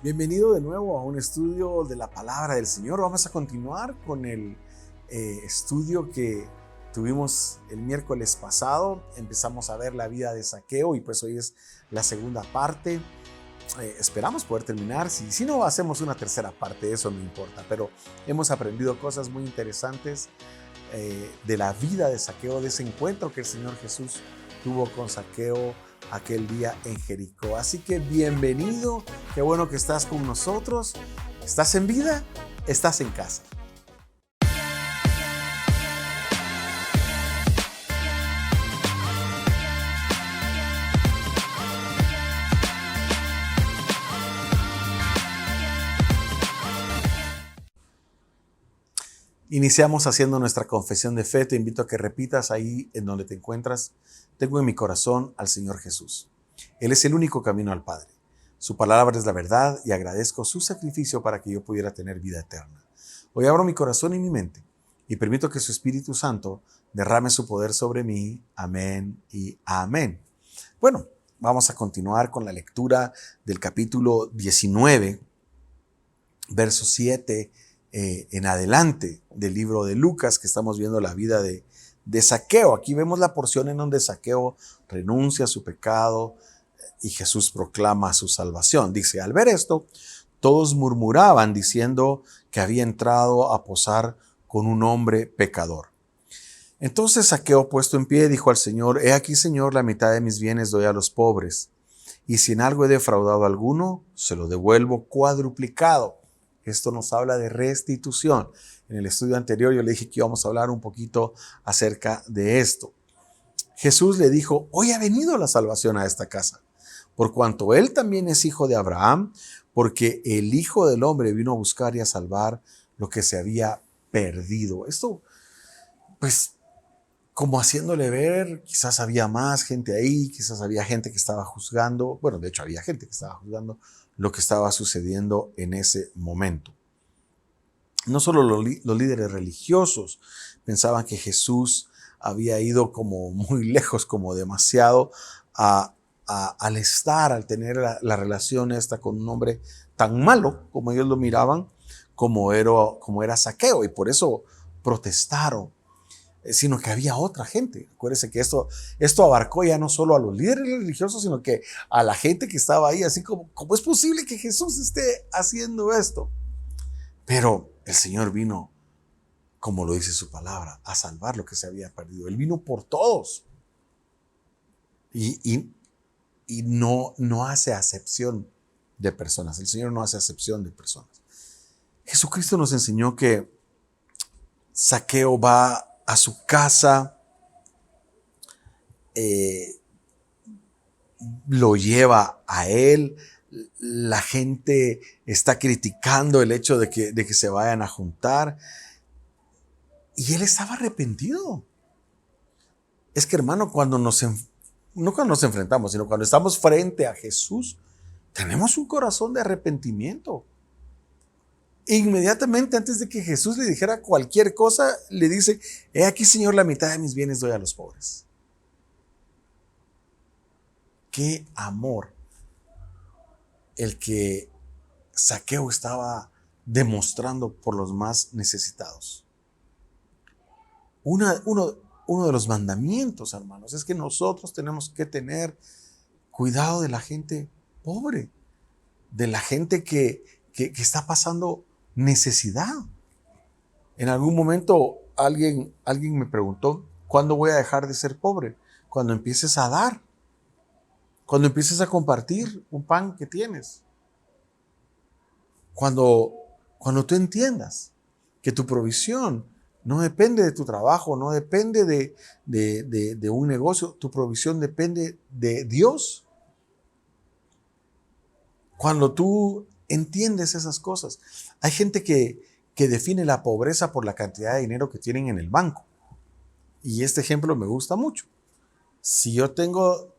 Bienvenido de nuevo a un estudio de la palabra del Señor. Vamos a continuar con el estudio que tuvimos el miércoles pasado. Empezamos a ver la vida de Zaqueo y pues hoy es la segunda parte. Esperamos poder terminar. Si no, hacemos una tercera parte, eso no importa. Pero hemos aprendido cosas muy interesantes de la vida de Zaqueo, de ese encuentro que el Señor Jesús tuvo con Zaqueo aquel día en Jericó. Así que bienvenido, qué bueno que estás con nosotros. ¿Estás en vida? ¿Estás en casa? Iniciamos haciendo nuestra confesión de fe. Te invito a que repitas ahí en donde te encuentras. Tengo en mi corazón al Señor Jesús. Él es el único camino al Padre. Su palabra es la verdad y agradezco su sacrificio para que yo pudiera tener vida eterna. Hoy abro mi corazón y mi mente y permito que su Espíritu Santo derrame su poder sobre mí. Amén y amén. Bueno, vamos a continuar con la lectura del capítulo 19, verso 7 en adelante del libro de Lucas, que estamos viendo la vida de Zaqueo. Aquí vemos la porción en donde Zaqueo renuncia a su pecado y Jesús proclama su salvación. Dice, al ver esto, todos murmuraban diciendo que había entrado a posar con un hombre pecador. Entonces Zaqueo, puesto en pie, dijo al Señor, he aquí, Señor, la mitad de mis bienes doy a los pobres, y si en algo he defraudado a alguno, se lo devuelvo cuadruplicado. Esto nos habla de restitución. En el estudio anterior yo le dije que íbamos a hablar un poquito acerca de esto. Jesús le dijo, hoy ha venido la salvación a esta casa, por cuanto él también es hijo de Abraham, porque el Hijo del Hombre vino a buscar y a salvar lo que se había perdido. Esto, pues, como haciéndole ver, quizás había más gente ahí, quizás había gente que estaba juzgando, bueno, de hecho había gente que estaba juzgando lo que estaba sucediendo en ese momento. No solo los líderes religiosos pensaban que Jesús había ido como muy lejos, como demasiado, al estar, al tener la relación esta con un hombre tan malo como ellos lo miraban, como era Zaqueo, y por eso protestaron, sino que había otra gente. Acuérdense que esto abarcó ya no solo a los líderes religiosos, sino que a la gente que estaba ahí, así como, ¿cómo es posible que Jesús esté haciendo esto? Pero el Señor vino, como lo dice su palabra, a salvar lo que se había perdido. Él vino por todos. Y no hace acepción de personas. El Señor no hace acepción de personas. Jesucristo nos enseñó que Zaqueo va a su casa, lo lleva a él. La gente está criticando el hecho de que se vayan a juntar. Y él estaba arrepentido. Es que, hermano, no cuando nos enfrentamos, sino cuando estamos frente a Jesús, tenemos un corazón de arrepentimiento. Inmediatamente antes de que Jesús le dijera cualquier cosa, le dice, he aquí, Señor, la mitad de mis bienes doy a los pobres. Qué amor el que Zaqueo estaba demostrando por los más necesitados. Uno de los mandamientos, hermanos, es que nosotros tenemos que tener cuidado de la gente pobre, de la gente que está pasando necesidad. En algún momento alguien me preguntó, ¿cuándo voy a dejar de ser pobre? Cuando empieces a dar, cuando empieces a compartir un pan que tienes, cuando tú entiendas que tu provisión no depende de tu trabajo, no depende de un negocio, tu provisión depende de Dios. Cuando tú entiendes esas cosas, hay gente que define la pobreza por la cantidad de dinero que tienen en el banco. Y este ejemplo me gusta mucho. Si yo tengo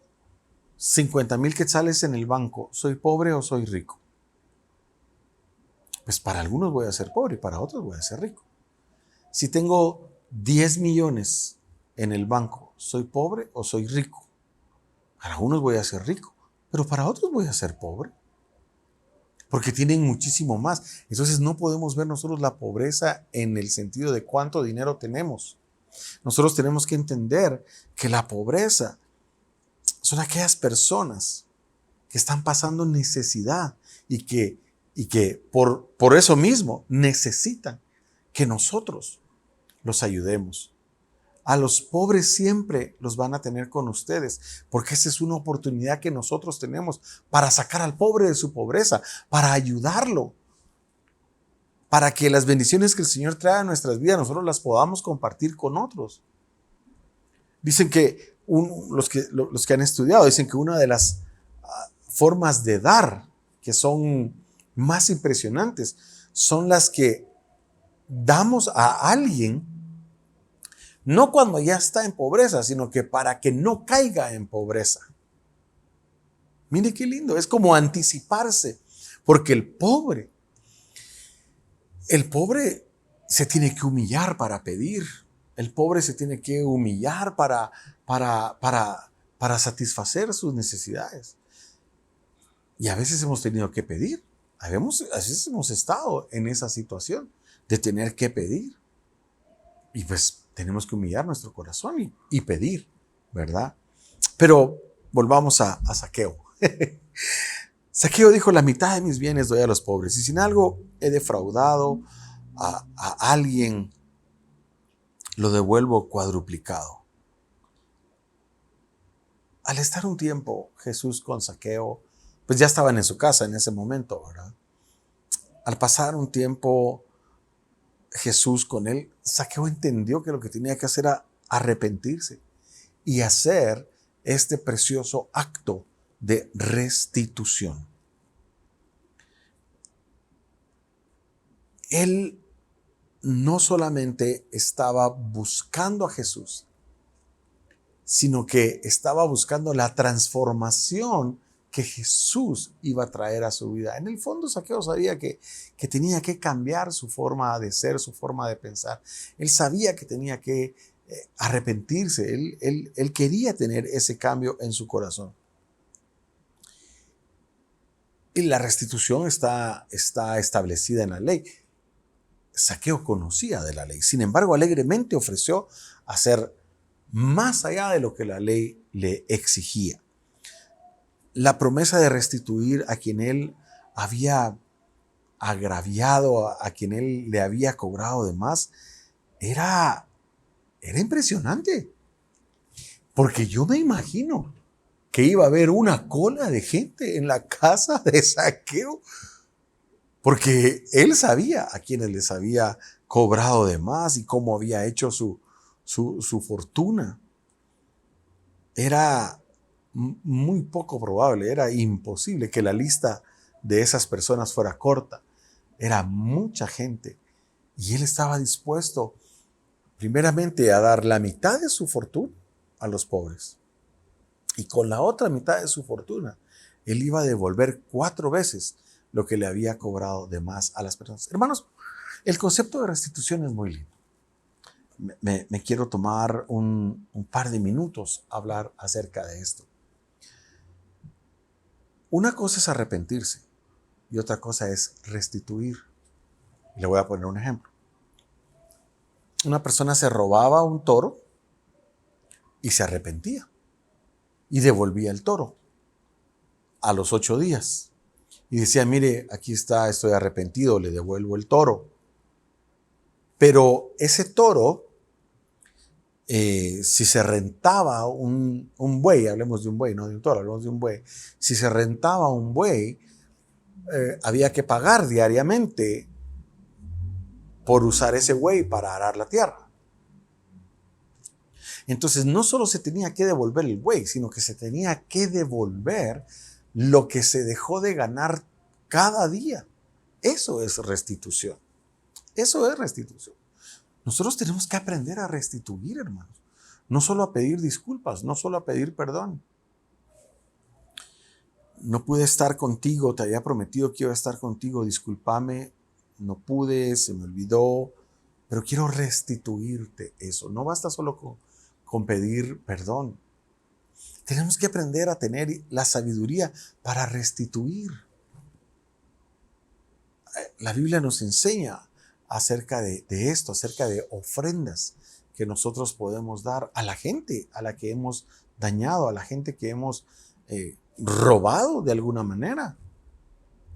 50,000 quetzales en el banco, ¿soy pobre o soy rico? Pues para algunos voy a ser pobre, para otros voy a ser rico. Si tengo 10 millones en el banco, ¿soy pobre o soy rico? Para unos voy a ser rico, pero para otros voy a ser pobre. porque tienen muchísimo más. Entonces no podemos ver nosotros la pobreza en el sentido de cuánto dinero tenemos. Nosotros tenemos que entender que la pobreza son aquellas personas que están pasando necesidad y que por eso mismo necesitan que nosotros los ayudemos. A los pobres siempre los van a tener con ustedes, porque esa es una oportunidad que nosotros tenemos para sacar al pobre de su pobreza, para ayudarlo, para que las bendiciones que el Señor trae a nuestras vidas nosotros las podamos compartir con otros. Dicen que los que han estudiado dicen que una de las formas de dar que son más impresionantes son las que damos a alguien no cuando ya está en pobreza, sino que para que no caiga en pobreza. Mire qué lindo, es como anticiparse, porque el pobre se tiene que humillar para pedir. El pobre se tiene que humillar para satisfacer sus necesidades. Y a veces hemos tenido que pedir. A veces hemos estado en esa situación de tener que pedir. Y pues tenemos que humillar nuestro corazón y pedir, ¿verdad? Pero volvamos a Zaqueo. Zaqueo dijo, la mitad de mis bienes doy a los pobres. Y sin algo he defraudado a alguien, lo devuelvo cuadruplicado. Al estar un tiempo Jesús con Zaqueo, pues ya estaban en su casa en ese momento, ¿verdad? Al pasar un tiempo Jesús con él, Zaqueo entendió que lo que tenía que hacer era arrepentirse y hacer este precioso acto de restitución. Él no solamente estaba buscando a Jesús, sino que estaba buscando la transformación que Jesús iba a traer a su vida. En el fondo, Zaqueo sabía que tenía que cambiar su forma de ser, su forma de pensar. Él sabía que tenía que arrepentirse. Él quería tener ese cambio en su corazón. Y la restitución está establecida en la ley. Zaqueo conocía de la ley. Sin embargo, alegremente ofreció hacer más allá de lo que la ley le exigía. La promesa de restituir a quien él había agraviado, a quien él le había cobrado de más, era impresionante. Porque yo me imagino que iba a haber una cola de gente en la casa de Zaqueo, porque él sabía a quienes les había cobrado de más y cómo había hecho su fortuna. Era muy poco probable, era imposible que la lista de esas personas fuera corta. Era mucha gente y él estaba dispuesto primeramente a dar la mitad de su fortuna a los pobres y con la otra mitad de su fortuna él iba a devolver 4 veces lo que le había cobrado de más a las personas. Hermanos, el concepto de restitución es muy lindo. Me quiero tomar un par de minutos a hablar acerca de esto. Una cosa es arrepentirse y otra cosa es restituir. Le voy a poner un ejemplo. Una persona se robaba un toro y se arrepentía y devolvía el toro a los 8 días. Y decía, mire, aquí está, estoy arrepentido, le devuelvo el toro. Pero ese toro, si se rentaba un buey, hablemos de un buey, no de un toro, hablemos de un buey. Si se rentaba un buey, había que pagar diariamente por usar ese buey para arar la tierra. Entonces no solo se tenía que devolver el buey, sino que se tenía que devolver lo que se dejó de ganar cada día. Eso es restitución. Eso es restitución. Nosotros tenemos que aprender a restituir, hermanos. No solo a pedir disculpas, no solo a pedir perdón. No pude estar contigo, te había prometido que iba a estar contigo, discúlpame, no pude, se me olvidó, pero quiero restituirte eso. No basta solo con pedir perdón. Tenemos que aprender a tener la sabiduría para restituir. La Biblia nos enseña acerca de esto, acerca de ofrendas que nosotros podemos dar a la gente a la que hemos dañado, a la gente que hemos robado de alguna manera.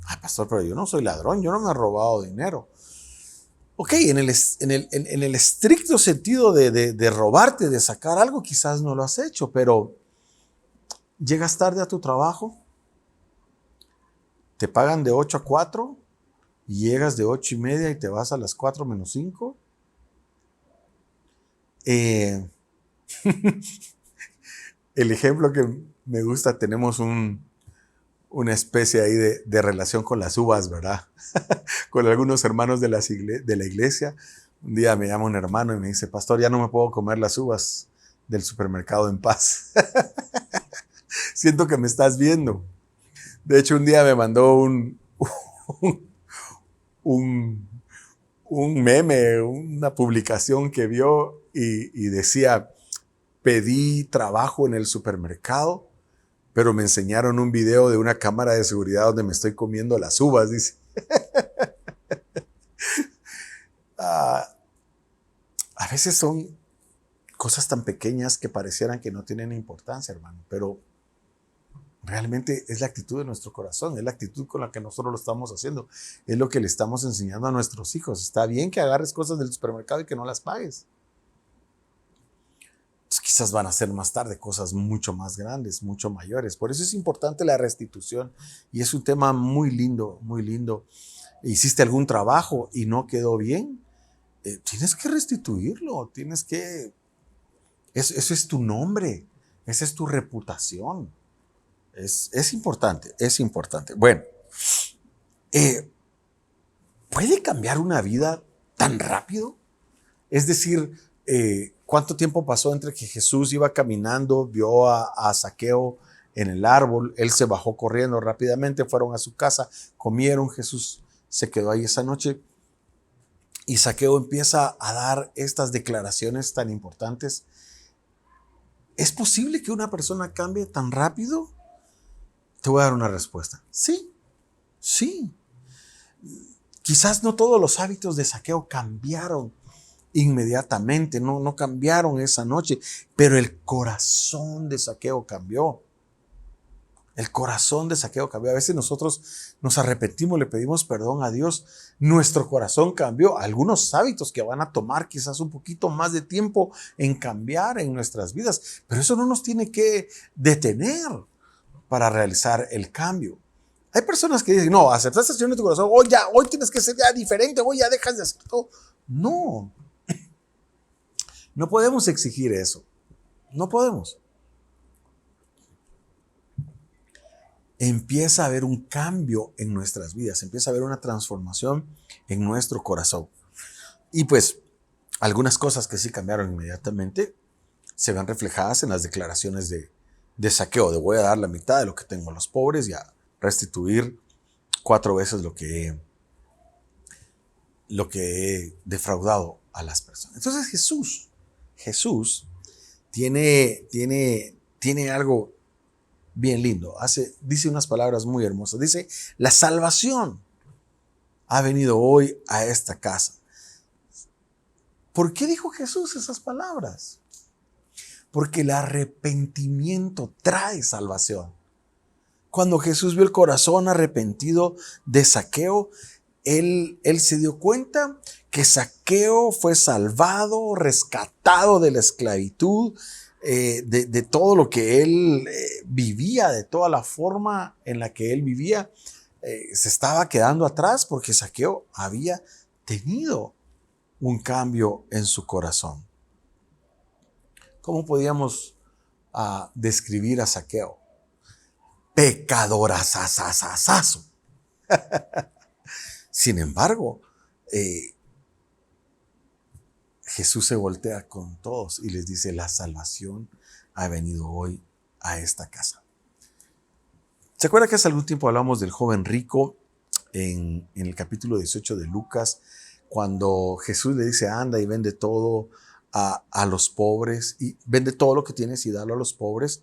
Ay, pastor, pero yo no soy ladrón, yo no me he robado dinero. Ok, en el estricto sentido de robarte, de sacar algo, quizás no lo has hecho, pero llegas tarde a tu trabajo, te pagan de 8 a 4 y llegas de 8:30 y te vas a las 4 menos 5. El ejemplo que me gusta, tenemos una especie ahí de relación con las uvas, ¿verdad? Con algunos hermanos de la iglesia. Un día me llama un hermano y me dice, pastor, ya no me puedo comer las uvas del supermercado en paz. Siento que me estás viendo. De hecho, un día me mandó un meme, una publicación que vio y decía, pedí trabajo en el supermercado, pero me enseñaron un video de una cámara de seguridad donde me estoy comiendo las uvas, dice. A veces son cosas tan pequeñas que parecieran que no tienen importancia, hermano, pero realmente es la actitud de nuestro corazón, es la actitud con la que nosotros lo estamos haciendo, es lo que le estamos enseñando a nuestros hijos. Está bien que agarres cosas del supermercado y que no las pagues. Pues quizás van a ser más tarde cosas mucho más grandes, mucho mayores. Por eso es importante la restitución y es un tema muy lindo, muy lindo. Hiciste algún trabajo y no quedó bien, tienes que restituirlo, eso es tu nombre, esa es tu reputación. Es importante, es importante. Bueno, ¿puede cambiar una vida tan rápido? Es decir, ¿cuánto tiempo pasó entre que Jesús iba caminando, vio a Zaqueo en el árbol, él se bajó corriendo rápidamente, fueron a su casa, comieron, Jesús se quedó ahí esa noche y Zaqueo empieza a dar estas declaraciones tan importantes? ¿Es posible que una persona cambie tan rápido? Te voy a dar una respuesta. Sí, sí. Quizás no todos los hábitos de Zaqueo cambiaron inmediatamente, no cambiaron esa noche, pero el corazón de Zaqueo cambió. El corazón de Zaqueo cambió. A veces nosotros nos arrepentimos, le pedimos perdón a Dios. Nuestro corazón cambió. Algunos hábitos que van a tomar quizás un poquito más de tiempo en cambiar en nuestras vidas, pero eso no nos tiene que detener para realizar el cambio. Hay personas que dicen, no, aceptaste el Señor en tu corazón, hoy tienes que ser ya diferente, hoy ya dejas de hacer todo. No, no podemos exigir eso. No podemos. Empieza a haber un cambio en nuestras vidas, empieza a haber una transformación en nuestro corazón. Y pues, algunas cosas que sí cambiaron inmediatamente se ven reflejadas en las declaraciones de Zaqueo, de voy a dar la mitad de lo que tengo a los pobres y a restituir 4 veces lo que he defraudado a las personas. Entonces Jesús tiene algo bien lindo. Dice unas palabras muy hermosas. Dice, la salvación ha venido hoy a esta casa. ¿Por qué dijo Jesús esas palabras? Porque el arrepentimiento trae salvación. Cuando Jesús vio el corazón arrepentido de Zaqueo, él se dio cuenta que Zaqueo fue salvado, rescatado de la esclavitud, de todo lo que él vivía, de toda la forma en la que él vivía, se estaba quedando atrás porque Zaqueo había tenido un cambio en su corazón. ¿Cómo podíamos describir a Zaqueo? Pecadorazazazazo. Sin embargo, Jesús se voltea con todos y les dice, la salvación ha venido hoy a esta casa. ¿Se acuerda que hace algún tiempo hablamos del joven rico en el capítulo 18 de Lucas, cuando Jesús le dice, anda y vende todo a los pobres, y vende todo lo que tienes y dalo a los pobres?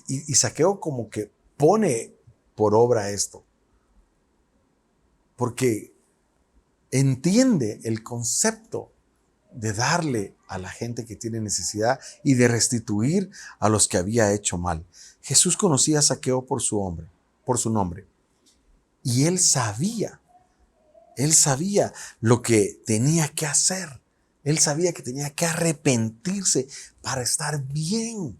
Y Zaqueo como que pone por obra esto, porque entiende el concepto de darle a la gente que tiene necesidad y de restituir a los que había hecho mal. Jesús conocía a Zaqueo por su nombre, y él sabía lo que tenía que hacer. Él sabía que tenía que arrepentirse para estar bien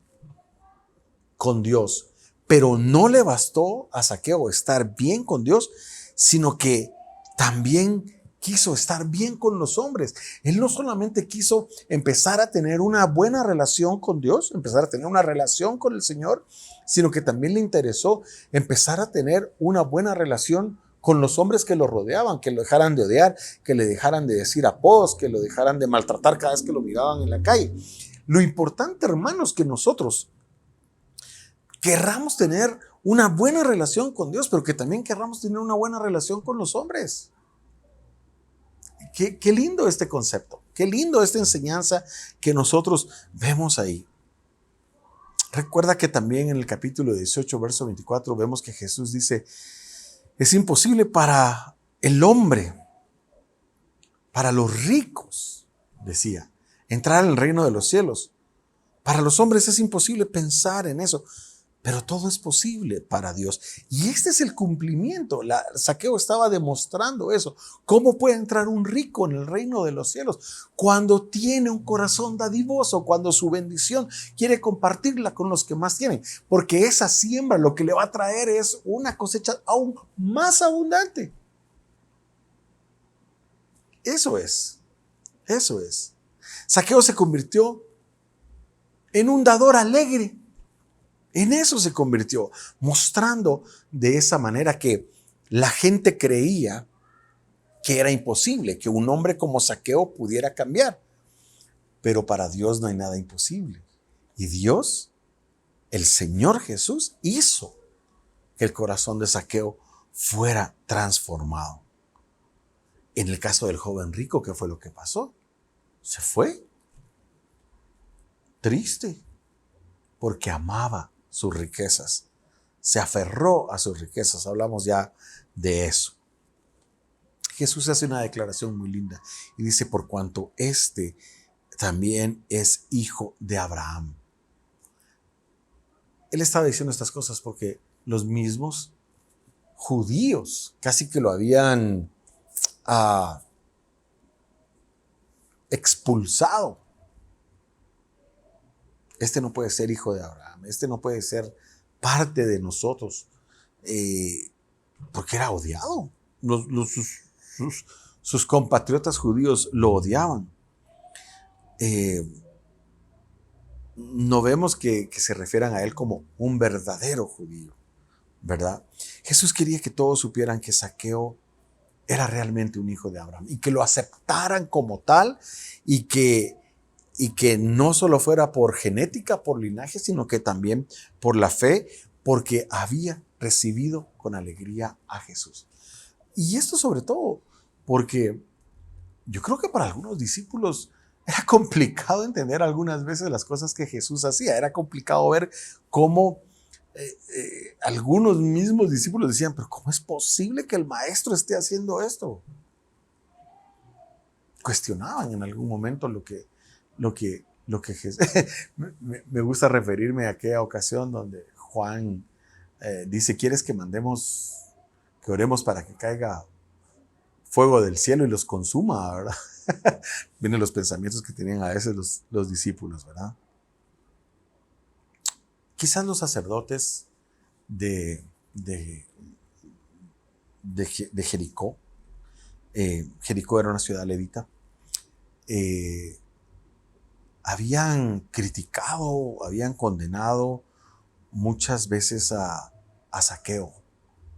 con Dios. Pero no le bastó a Zaqueo estar bien con Dios, sino que también quiso estar bien con los hombres. Él no solamente quiso empezar a tener una buena relación con Dios, empezar a tener una relación con el Señor, sino que también le interesó empezar a tener una buena relación con los hombres que lo rodeaban, que lo dejaran de odiar, que le dejaran de decir apodos, que lo dejaran de maltratar cada vez que lo miraban en la calle. Lo importante, hermanos, que nosotros querramos tener una buena relación con Dios, pero que también querramos tener una buena relación con los hombres. Qué lindo este concepto, qué lindo esta enseñanza que nosotros vemos ahí. Recuerda que también en el capítulo 18, verso 24, vemos que Jesús dice: es imposible para el hombre, para los ricos, decía, entrar al reino de los cielos. Para los hombres es imposible pensar en eso, pero todo es posible para Dios. Y este es el cumplimiento. Zaqueo estaba demostrando eso. ¿Cómo puede entrar un rico en el reino de los cielos? Cuando tiene un corazón dadivoso, cuando su bendición quiere compartirla con los que más tienen. Porque esa siembra lo que le va a traer es una cosecha aún más abundante. Eso es. Zaqueo se convirtió en un dador alegre. En eso se convirtió, mostrando de esa manera que la gente creía que era imposible, que un hombre como Zaqueo pudiera cambiar. Pero para Dios no hay nada imposible. Y Dios, el Señor Jesús, hizo que el corazón de Zaqueo fuera transformado. En el caso del joven rico, ¿qué fue lo que pasó? Se fue triste porque amaba sus riquezas. Se aferró a sus riquezas. Hablamos ya de eso. Jesús hace una declaración muy linda y dice: por cuanto este también es hijo de Abraham. Él estaba diciendo estas cosas porque los mismos judíos casi que lo habían expulsado. Este no puede ser hijo de Abraham, este no puede ser parte de nosotros, porque era odiado. Sus compatriotas judíos lo odiaban. No vemos que se refieran a él como un verdadero judío, ¿verdad? Jesús quería que todos supieran que Zaqueo era realmente un hijo de Abraham y que lo aceptaran como tal y que no solo fuera por genética, por linaje, sino que también por la fe, porque había recibido con alegría a Jesús. Y esto sobre todo porque yo creo que para algunos discípulos era complicado entender algunas veces las cosas que Jesús hacía. Era complicado ver cómo algunos mismos discípulos decían: pero ¿cómo es posible que el maestro esté haciendo esto? Cuestionaban en algún momento lo que Jesús... me gusta referirme a aquella ocasión donde Juan dice: ¿quieres que oremos para que caiga fuego del cielo y los consuma, verdad? Vienen los pensamientos que tenían a veces los discípulos, ¿verdad? Quizás los sacerdotes de Jericó. Jericó era una ciudad levita. Habían criticado, habían condenado muchas veces a Zaqueo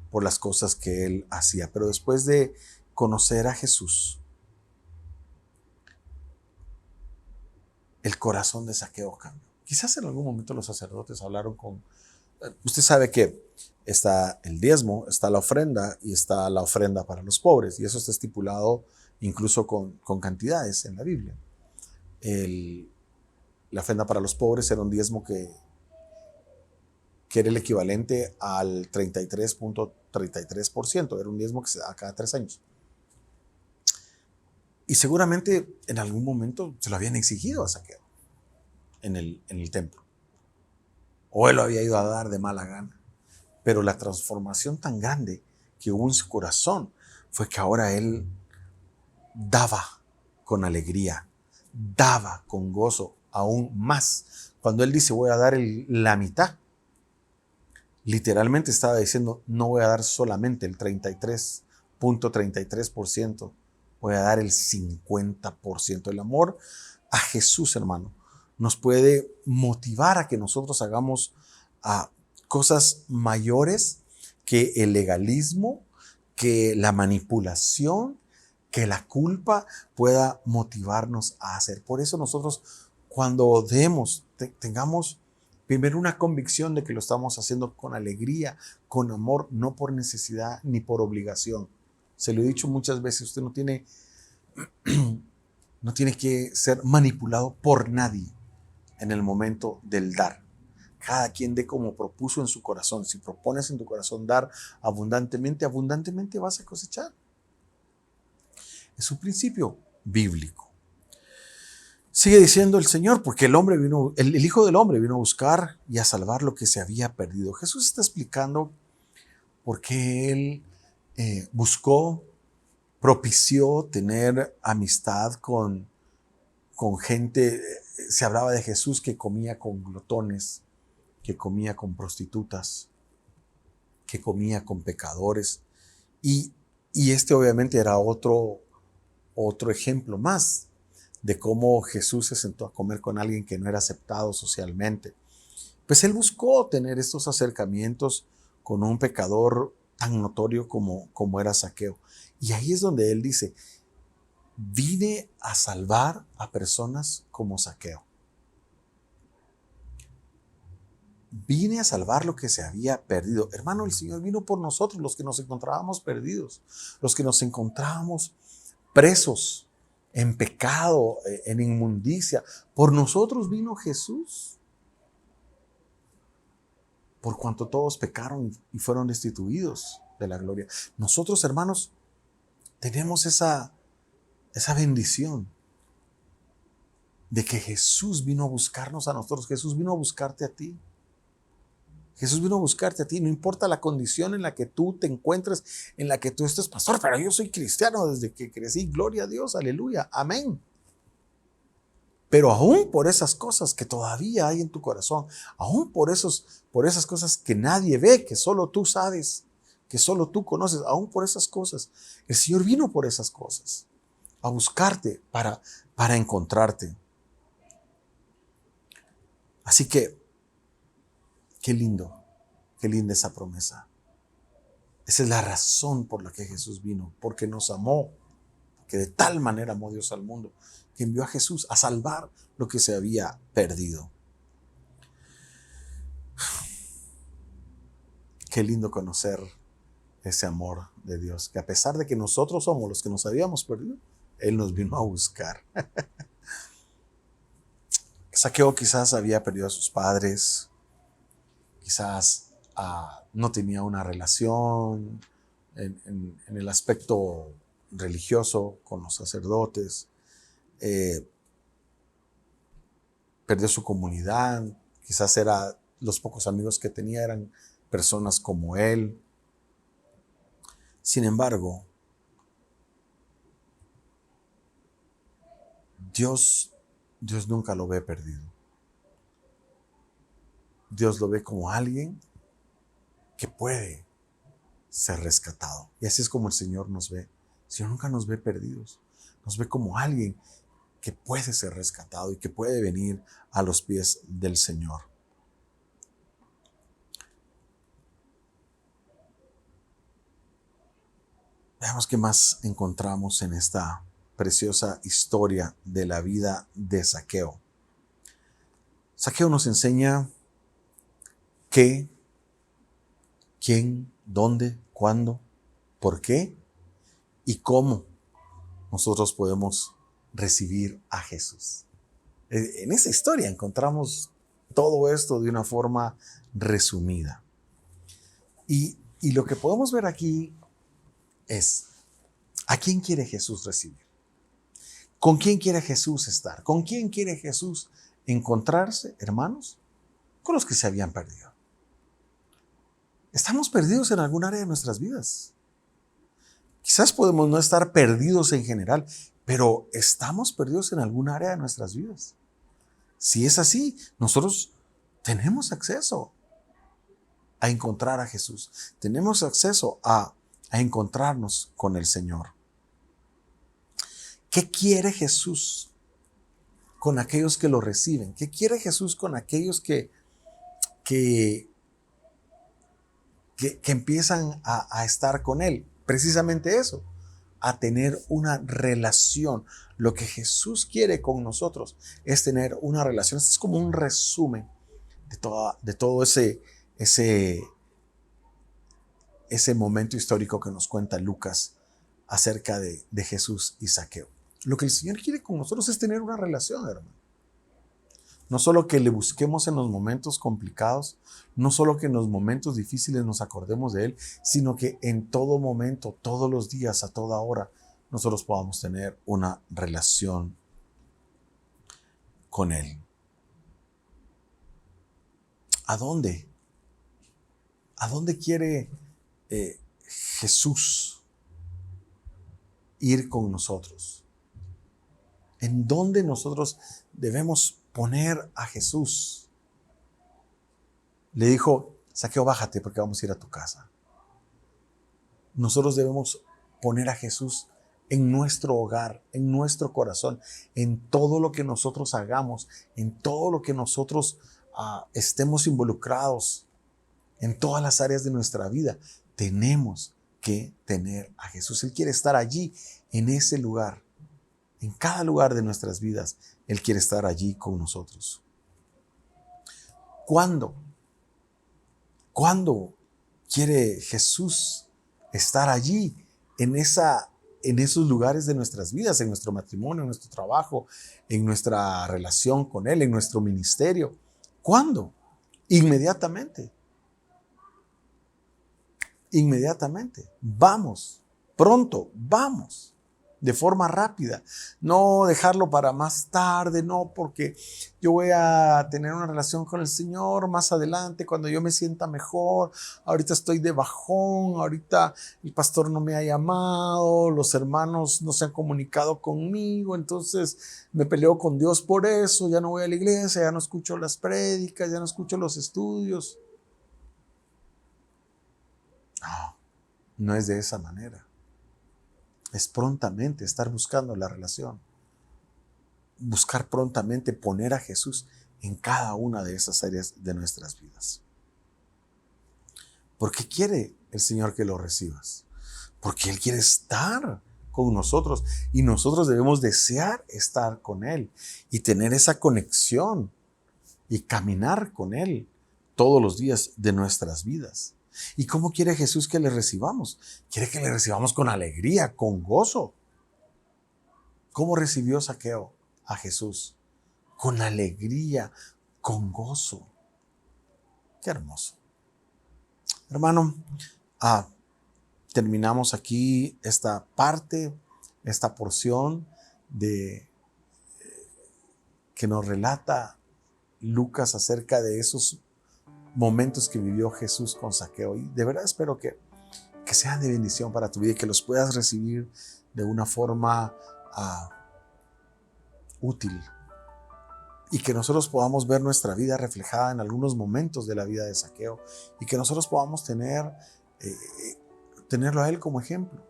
por las cosas que él hacía. Pero después de conocer a Jesús, el corazón de Zaqueo cambió. Quizás en algún momento los sacerdotes hablaron con... Usted sabe que está el diezmo, está la ofrenda y está la ofrenda para los pobres. Y eso está estipulado incluso con cantidades en la Biblia. La ofrenda para los pobres era un diezmo que que era el equivalente al 33.33%. Era un diezmo que se daba cada 3 años. Y seguramente en algún momento se lo habían exigido a Zaqueo en el templo. O él lo había ido a dar de mala gana. Pero la transformación tan grande que hubo en su corazón fue que ahora él daba con alegría, daba con gozo aún más. Cuando él dice voy a dar la mitad, literalmente estaba diciendo no voy a dar solamente el 33.33%, voy a dar el 50%. El amor a Jesús, hermano, nos puede motivar a que nosotros hagamos cosas mayores que el legalismo, que la manipulación, que la culpa pueda motivarnos a hacer. Por eso nosotros cuando tengamos primero una convicción de que lo estamos haciendo con alegría, con amor, no por necesidad ni por obligación. Se lo he dicho muchas veces, usted no tiene que ser manipulado por nadie en el momento del dar. Cada quien dé como propuso en su corazón. Si propones en tu corazón dar abundantemente, abundantemente vas a cosechar. Es un principio bíblico. Sigue diciendo el Señor, porque el Hijo del Hombre vino a buscar y a salvar lo que se había perdido. Jesús está explicando por qué Él propició tener amistad con gente. Se hablaba de Jesús que comía con glotones, que comía con prostitutas, que comía con pecadores. Y este obviamente era otro ejemplo más de cómo Jesús se sentó a comer con alguien que no era aceptado socialmente. Pues él buscó tener estos acercamientos con un pecador tan notorio como era Zaqueo. Y ahí es donde él dice, vine a salvar a personas como Zaqueo. Vine a salvar lo que se había perdido. Hermano, el Señor vino por nosotros, los que nos encontrábamos perdidos, los que nos encontrábamos presos, en pecado, en inmundicia. Por nosotros vino Jesús. Por cuanto todos pecaron y fueron destituidos de la gloria. Nosotros, hermanos, tenemos esa bendición de que Jesús vino a buscarnos a nosotros. Jesús vino a buscarte a ti. Jesús vino a buscarte a ti, no importa la condición en la que tú te encuentres, en la que tú estés, pastor, pero yo soy cristiano desde que crecí, gloria a Dios, aleluya, amén. Pero aún por esas cosas que todavía hay en tu corazón, aún por esas cosas que nadie ve, que solo tú sabes, que solo tú conoces, aún por esas cosas, el Señor vino por esas cosas, a buscarte para encontrarte. Así que, qué linda esa promesa. Esa es la razón por la que Jesús vino, porque nos amó, que de tal manera amó Dios al mundo, que envió a Jesús a salvar lo que se había perdido. Qué lindo conocer ese amor de Dios, que a pesar de que nosotros somos los que nos habíamos perdido, Él nos vino a buscar. Zaqueo quizás había perdido a sus padres, quizás no tenía una relación en el aspecto religioso con los sacerdotes, perdió su comunidad, quizás los pocos amigos que tenía eran personas como él. Sin embargo, Dios nunca lo ve perdido. Dios lo ve como alguien que puede ser rescatado. Y así es como el Señor nos ve. El Señor nunca nos ve perdidos. Nos ve como alguien que puede ser rescatado y que puede venir a los pies del Señor. Veamos qué más encontramos en esta preciosa historia de la vida de Zaqueo. Zaqueo nos enseña qué, quién, dónde, cuándo, por qué y cómo nosotros podemos recibir a Jesús. En esa historia encontramos todo esto de una forma resumida. Y lo que podemos ver aquí es, ¿a quién quiere Jesús recibir? ¿Con quién quiere Jesús estar? ¿Con quién quiere Jesús encontrarse, hermanos? Con los que se habían perdido. Estamos perdidos en algún área de nuestras vidas. Quizás podemos no estar perdidos en general, pero estamos perdidos en algún área de nuestras vidas. Si es así, nosotros tenemos acceso a encontrar a Jesús. Tenemos acceso a encontrarnos con el Señor. ¿Qué quiere Jesús con aquellos que lo reciben? ¿Qué quiere Jesús con aquellos que empiezan a estar con Él? Precisamente eso, a tener una relación. Lo que Jesús quiere con nosotros es tener una relación. Esto es como un resumen de todo ese momento histórico que nos cuenta Lucas acerca de Jesús y Zaqueo. Lo que el Señor quiere con nosotros es tener una relación, hermano. No solo que le busquemos en los momentos complicados, no solo que en los momentos difíciles nos acordemos de Él, sino que en todo momento, todos los días, a toda hora, nosotros podamos tener una relación con Él. ¿A dónde? ¿A dónde quiere Jesús ir con nosotros? ¿En dónde nosotros debemos poner a Jesús? Le dijo, Zaqueo, bájate porque vamos a ir a tu casa. Nosotros debemos poner a Jesús en nuestro hogar, en nuestro corazón, en todo lo que nosotros hagamos, en todo lo que nosotros estemos involucrados, en todas las áreas de nuestra vida. Tenemos que tener a Jesús. Él quiere estar allí, en ese lugar. En cada lugar de nuestras vidas, Él quiere estar allí con nosotros. ¿Cuándo? ¿Cuándo quiere Jesús estar allí, en esos lugares de nuestras vidas, en nuestro matrimonio, en nuestro trabajo, en nuestra relación con Él, en nuestro ministerio? ¿Cuándo? Inmediatamente. Inmediatamente. Vamos. Pronto. Vamos. De forma rápida, no dejarlo para más tarde, no, porque yo voy a tener una relación con el Señor más adelante, cuando yo me sienta mejor. Ahorita estoy de bajón, ahorita el pastor no me ha llamado, los hermanos no se han comunicado conmigo, entonces me peleo con Dios por eso, ya no voy a la iglesia, ya no escucho las prédicas, ya no escucho los estudios. No es de esa manera. Es prontamente estar buscando la relación. Buscar prontamente poner a Jesús en cada una de esas áreas de nuestras vidas. ¿Por qué quiere el Señor que lo recibas? Porque Él quiere estar con nosotros y nosotros debemos desear estar con Él y tener esa conexión y caminar con Él todos los días de nuestras vidas. ¿Y cómo quiere Jesús que le recibamos? Quiere que le recibamos con alegría, con gozo. ¿Cómo recibió Zaqueo a Jesús? Con alegría, con gozo. Qué hermoso. Hermano, terminamos aquí esta parte, esta porción que nos relata Lucas acerca de esos momentos que vivió Jesús con Zaqueo. Y de verdad espero que sean de bendición para tu vida y que los puedas recibir de una forma útil. Y que nosotros podamos ver nuestra vida reflejada en algunos momentos de la vida de Zaqueo. Y que nosotros podamos tenerlo a él como ejemplo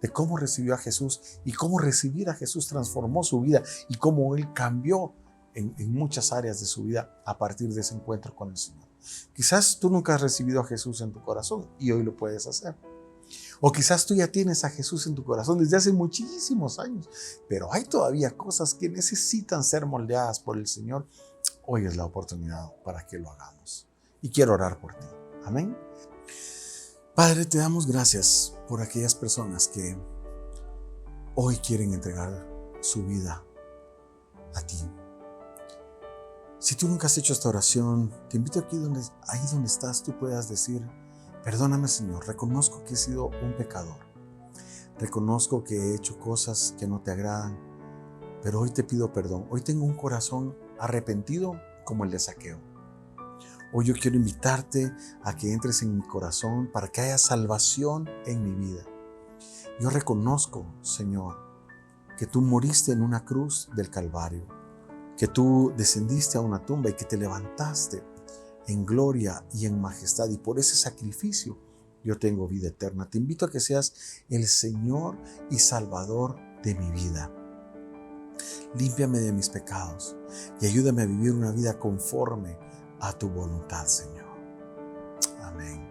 de cómo recibió a Jesús y cómo recibir a Jesús transformó su vida y cómo él cambió en muchas áreas de su vida a partir de ese encuentro con el Señor. Quizás tú nunca has recibido a Jesús en tu corazón y hoy lo puedes hacer. O quizás tú ya tienes a Jesús en tu corazón desde hace muchísimos años, pero hay todavía cosas que necesitan ser moldeadas por el Señor. Hoy es la oportunidad para que lo hagamos. Y quiero orar por ti. Amén. Padre, te damos gracias por aquellas personas que hoy quieren entregar su vida a ti. Si tú nunca has hecho esta oración, te invito aquí ahí donde estás, tú puedas decir: perdóname, Señor, reconozco que he sido un pecador. Reconozco que he hecho cosas que no te agradan, pero hoy te pido perdón. Hoy tengo un corazón arrepentido como el de Zaqueo. Hoy yo quiero invitarte a que entres en mi corazón para que haya salvación en mi vida. Yo reconozco, Señor, que tú moriste en una cruz del Calvario, que tú descendiste a una tumba y que te levantaste en gloria y en majestad, y por ese sacrificio yo tengo vida eterna. Te invito a que seas el Señor y Salvador de mi vida. Límpiame de mis pecados y ayúdame a vivir una vida conforme a tu voluntad, Señor. Amén.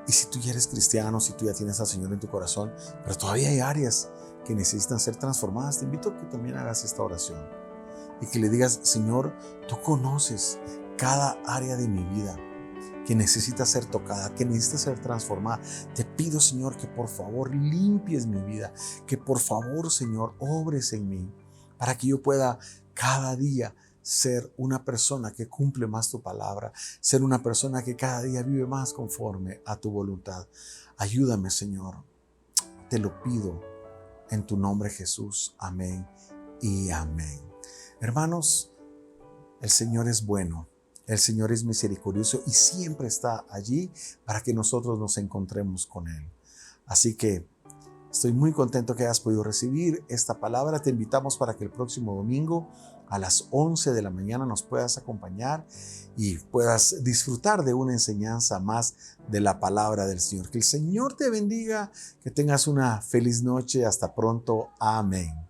Y si tú ya eres cristiano, si tú ya tienes al Señor en tu corazón, pero todavía hay áreas que necesitan ser transformadas, te invito a que también hagas esta oración y que le digas: Señor, tú conoces cada área de mi vida que necesita ser tocada, que necesita ser transformada. Te pido, Señor, que por favor limpies mi vida, que por favor, Señor, obres en mí, para que yo pueda cada día ser una persona que cumple más tu palabra, ser una persona que cada día vive más conforme a tu voluntad. Ayúdame, Señor, te lo pido en tu nombre, Jesús. Amén y amén. Hermanos, el Señor es bueno, el Señor es misericordioso y siempre está allí para que nosotros nos encontremos con Él. Así que estoy muy contento que hayas podido recibir esta palabra. Te invitamos para que el próximo domingo a las 11 de la mañana nos puedas acompañar y puedas disfrutar de una enseñanza más de la palabra del Señor. Que el Señor te bendiga, que tengas una feliz noche. Hasta pronto. Amén.